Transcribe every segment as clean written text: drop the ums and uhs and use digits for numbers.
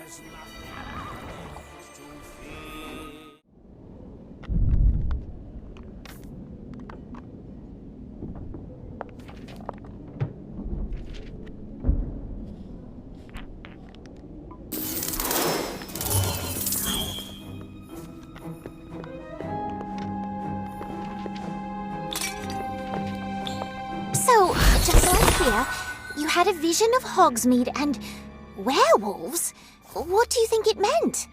So, just so I'm clear, you had a vision of Hogsmeade and werewolves? What do you think it meant?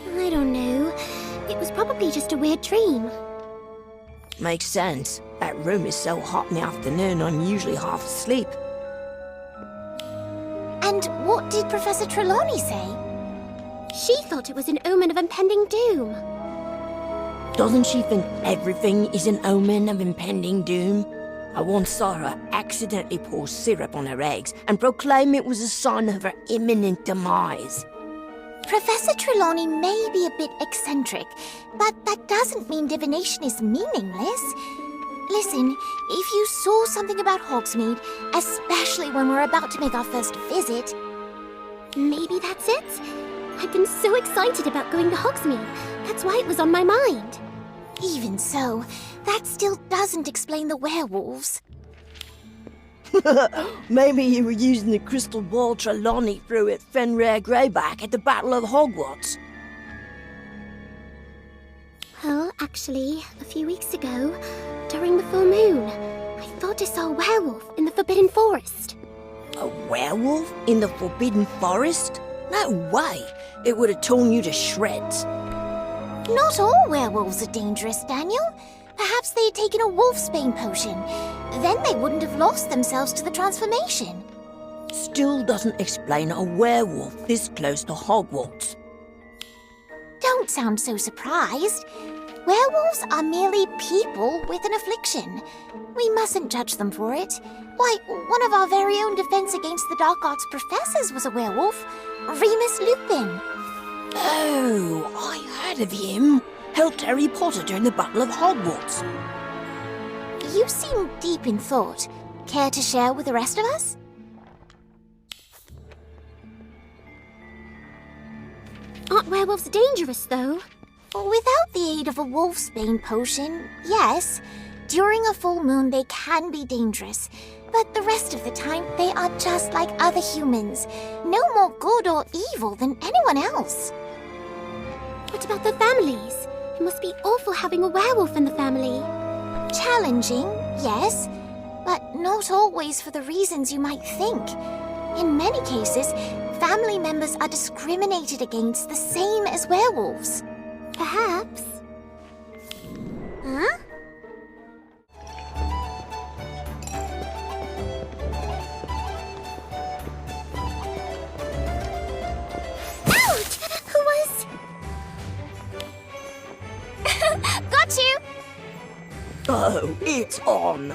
I don't know. It was probably just a weird dream. Makes sense. That room is so hot in the afternoon, I'm usually half asleep. And what did Professor Trelawney say? She thought it was an omen of impending doom. Doesn't she think everything is an omen of impending doom? I once saw her accidentally pour syrup on her eggs and proclaim it was a sign of her imminent demise. Professor Trelawney may be a bit eccentric, but that doesn't mean divination is meaningless. Listen, if you saw something about Hogsmeade, especially when we're about to make our first visit... Maybe that's it? I've been so excited about going to Hogsmeade. That's why it was on my mind. Even so, that still doesn't explain the werewolves. Maybe you were using the crystal ball Trelawney threw at Fenrir Greyback at the Battle of Hogwarts. Well, actually, a few weeks ago, during the full moon, I thought I saw a werewolf in the Forbidden Forest. A werewolf in the Forbidden Forest? No way! It would have torn you to shreds. Not all werewolves are dangerous, Daniel. Perhaps they had taken a wolfsbane potion. Then they wouldn't have lost themselves to the transformation. Still doesn't explain a werewolf this close to Hogwarts. Don't sound so surprised. Werewolves are merely people with an affliction. We mustn't judge them for it. Why, one of our very own Defense Against the Dark Arts professors was a werewolf. Remus Lupin. Oh, I heard of him. Helped Harry Potter during the Battle of Hogwarts. You seem deep in thought. Care to share with the rest of us? Aren't werewolves dangerous, though? Without the aid of a wolfsbane potion, yes. During a full moon, they can be dangerous. But the rest of the time, they are just like other humans. No more good or evil than anyone else. What about their families? It must be awful having a werewolf in the family. Challenging, yes. But not always for the reasons you might think. In many cases, family members are discriminated against the same as werewolves. Perhaps. Huh? Ouch! Who was... Got you! Oh, it's on.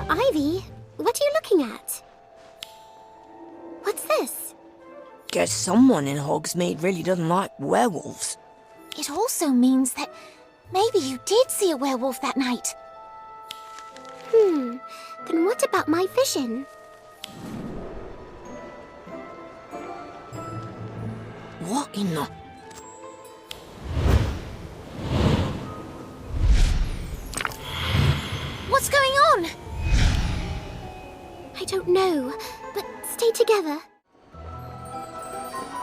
Ivy, what are you looking at? What's this? Guess someone in Hogsmeade really doesn't like werewolves. It also means that maybe you did see a werewolf that night. Then what about my vision? What in the... What's going on? I don't know, but stay together.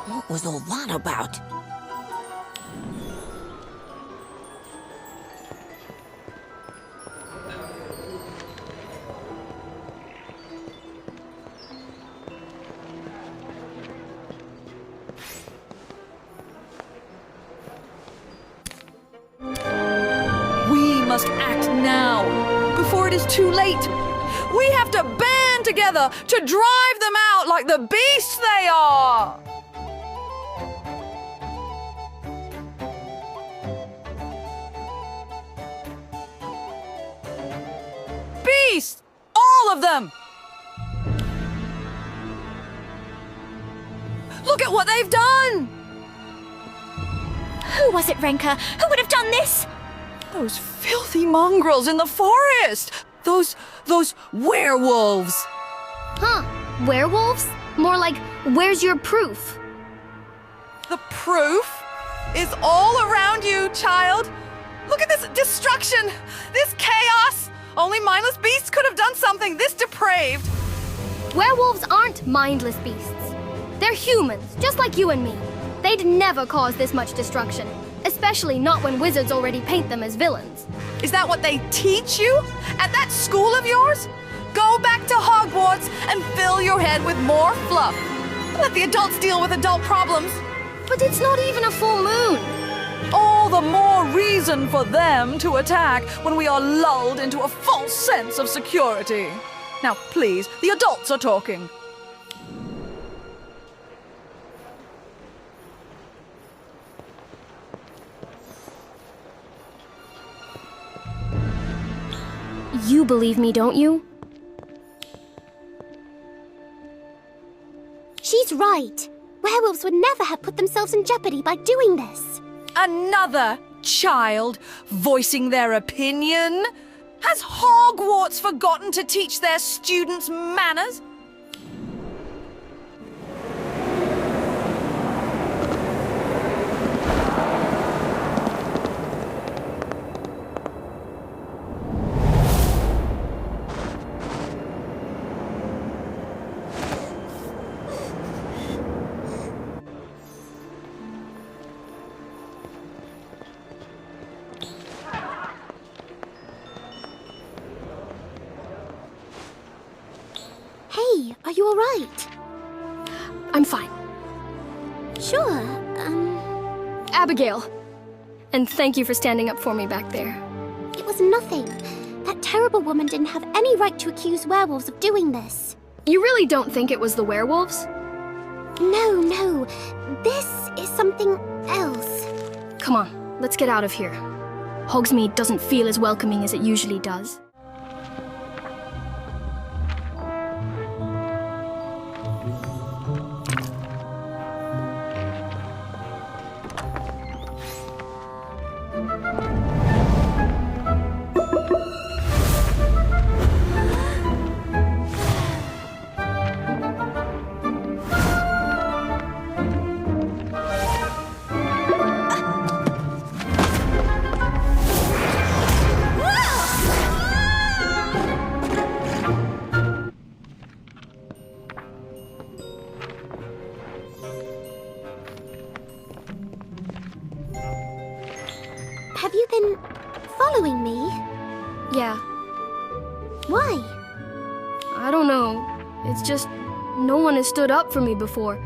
What was all that about? We must act now, before it is too late. We have to band together to drive them out like the beasts they are! Beasts! All of them! Look at what they've done! Who was it, Renka? Who would have done this? Those filthy mongrels in the forest! Those werewolves! Huh, werewolves? More like, where's your proof? The proof is all around you, child. Look at this destruction, this chaos. Only mindless beasts could have done something this depraved. Werewolves aren't mindless beasts. They're humans, just like you and me. They'd never cause this much destruction, especially not when wizards already paint them as villains. Is that what they teach you at that school of yours? Go back to Hogwarts and fill your head with more fluff. Let the adults deal with adult problems. But it's not even a full moon. All the more reason for them to attack when we are lulled into a false sense of security. Now, please, the adults are talking. You believe me, don't you? She's right. Werewolves would never have put themselves in jeopardy by doing this. Another child voicing their opinion? Has Hogwarts forgotten to teach their students manners? Hey, are you all right? I'm fine. Sure, Abigail. And thank you for standing up for me back there. It was nothing. That terrible woman didn't have any right to accuse werewolves of doing this. You really don't think it was the werewolves? No. This is something else. Come on, let's get out of here. Hogsmeade doesn't feel as welcoming as it usually does. Have you been following me? Yeah. Why? I don't know. It's just no one has stood up for me before.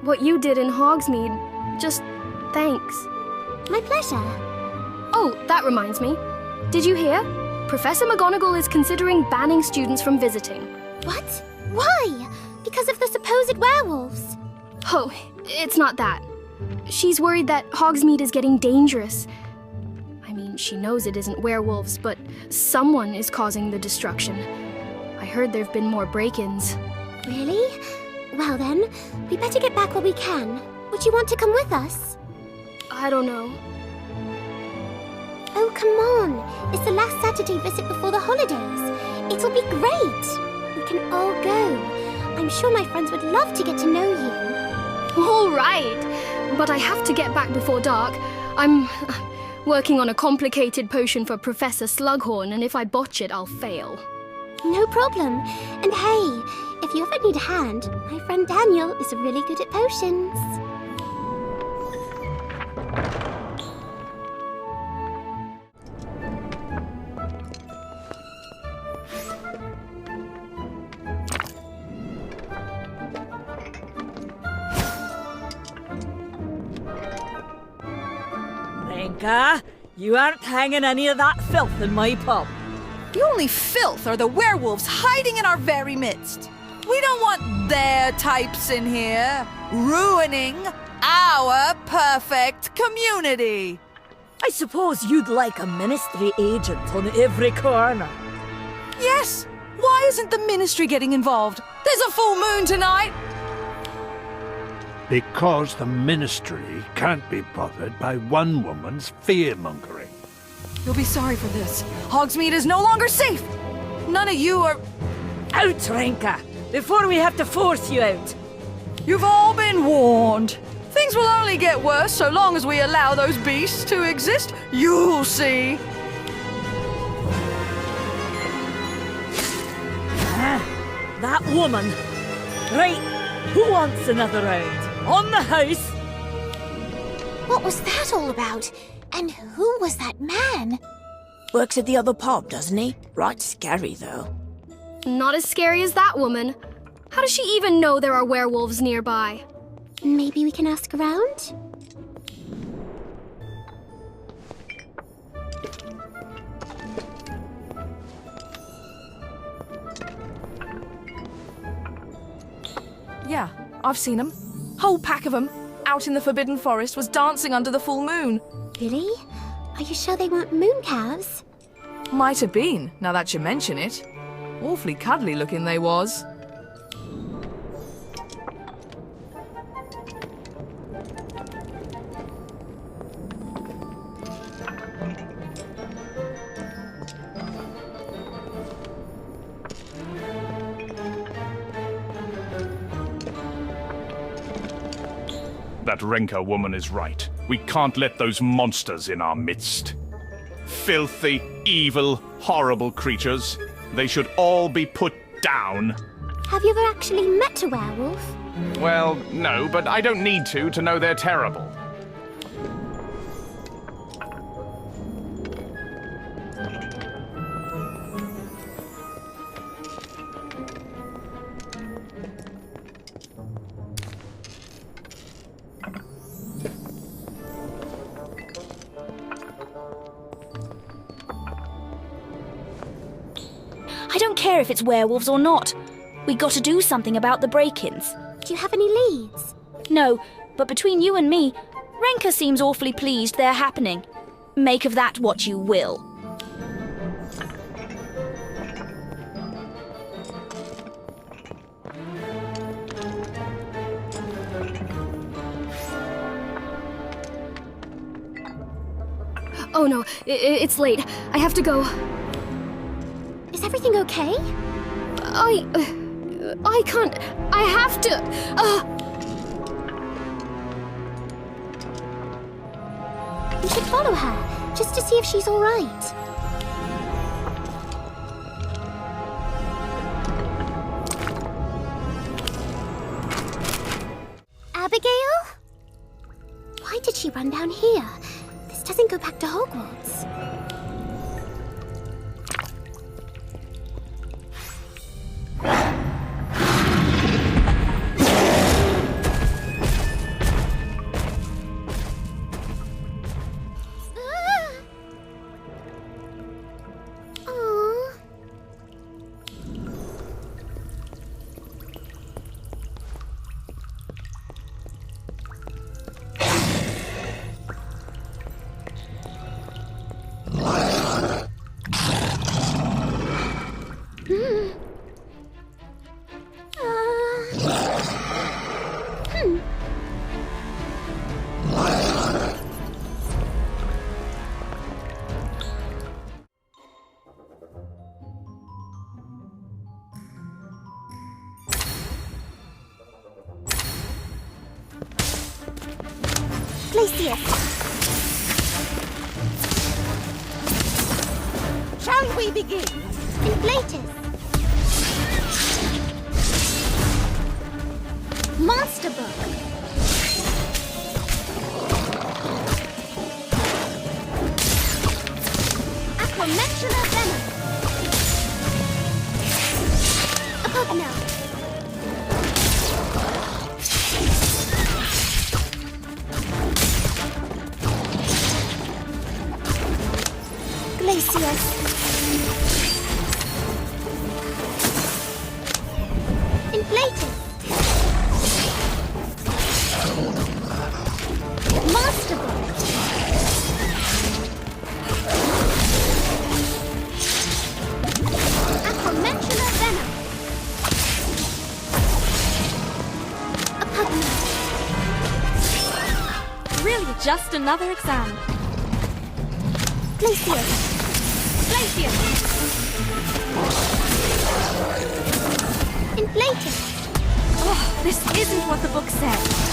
What you did in Hogsmeade, just thanks. My pleasure. Oh, that reminds me. Did you hear? Professor McGonagall is considering banning students from visiting. What? Why? Because of the supposed werewolves? Oh, it's not that. She's worried that Hogsmeade is getting dangerous. I mean, she knows it isn't werewolves, but someone is causing the destruction. I heard there've been more break-ins. Really? Well then, we better get back while we can. Would you want to come with us? I don't know. Oh, come on. It's the last Saturday visit before the holidays. It'll be great. We can all go. I'm sure my friends would love to get to know you. All right. But I have to get back before dark. I'm working on a complicated potion for Professor Slughorn, and if I botch it, I'll fail. No problem. And hey, if you ever need a hand, my friend Daniel is really good at potions. Renka, you aren't hanging any of that filth in my pub. The only filth are the werewolves hiding in our very midst. We don't want their types in here, ruining our perfect community. I suppose you'd like a ministry agent on every corner. Yes, why isn't the ministry getting involved? There's a full moon tonight. Because the ministry can't be bothered by one woman's fear-mongering. You'll be sorry for this. Hogsmeade is no longer safe. None of you are... Out, Renka, before we have to force you out. You've all been warned. Things will only get worse so long as we allow those beasts to exist. You'll see. That woman. Right, who wants another round? On the house. What was that all about? And who was that man? Works at the other pub, doesn't he? Right scary, though. Not as scary as that woman. How does she even know there are werewolves nearby? Maybe we can ask around? Yeah, I've seen them. Whole pack of them, out in the Forbidden Forest, was dancing under the full moon. Really? Are you sure they weren't moon calves? Might have been, now that you mention it. Awfully cuddly looking they was. That Renka woman is right. We can't let those monsters in our midst. Filthy, evil, horrible creatures. They should all be put down. Have you ever actually met a werewolf? Well, no, but I don't need to know they're terrible. I don't care if it's werewolves or not. We got to do something about the break-ins. Do you have any leads? No, but between you and me, Renka seems awfully pleased they're happening. Make of that what you will. Oh no, it's late. I have to go. Is everything okay? I can't. I have to. We should follow her, just to see if she's all right. Abigail? Why did she run down here? This doesn't go back to Hogwarts. Shall we begin? Inflatus. Monster Book. Acromentula Venom. Apogno. Glacius. Inflatus. Monster Book. Acromentula Venom. just another exam. Glacier. Glacier. Inflated. Oh, this isn't what the book said.